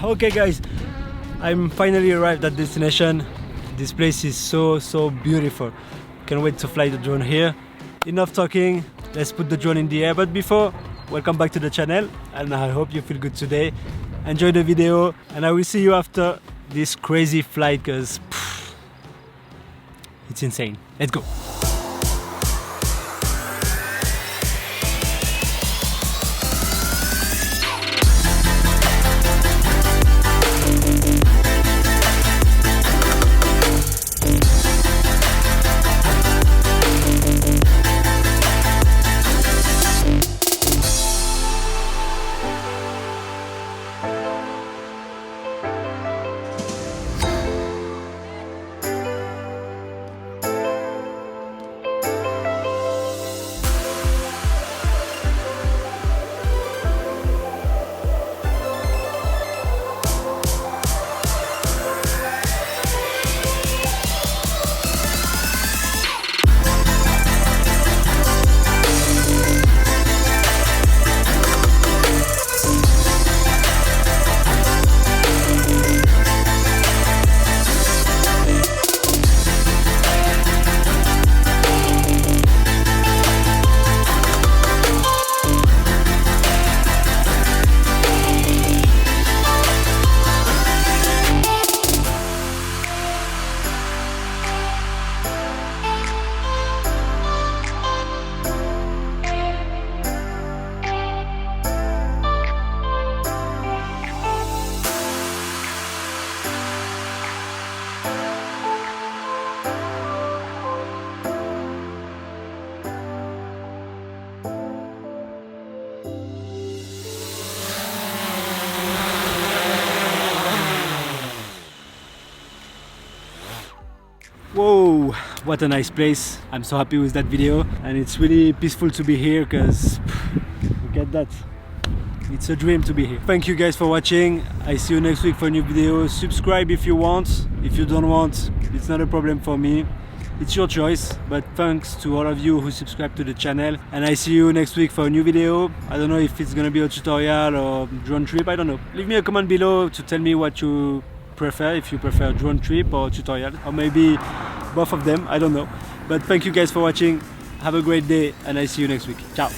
Okay guys, I'm finally arrived at destination. This place is so beautiful. Can't wait to fly the drone here. Enough talking, let's put the drone in the air. But before, welcome back to the channel, and I hope you feel good today. Enjoy the video, and I will see you after this crazy flight, because it's insane. Let's go. Whoa, what a nice place. I'm so happy with that video, and it's really peaceful to be here, because look at that. It's a dream to be here. Thank you guys for watching. I see you next week for a new video. Subscribe if you want. If you don't want, it's not a problem for me. It's your choice, but thanks to all of you who subscribe to the channel, and I see you next week for a new video. I don't know if it's gonna be a tutorial or drone trip, I don't know. Leave me a comment below to tell me what you prefer, if you prefer drone trip or tutorial, or maybe both of them, I don't know. But thank you guys for watching. Have a great day, and I see you next week. Ciao.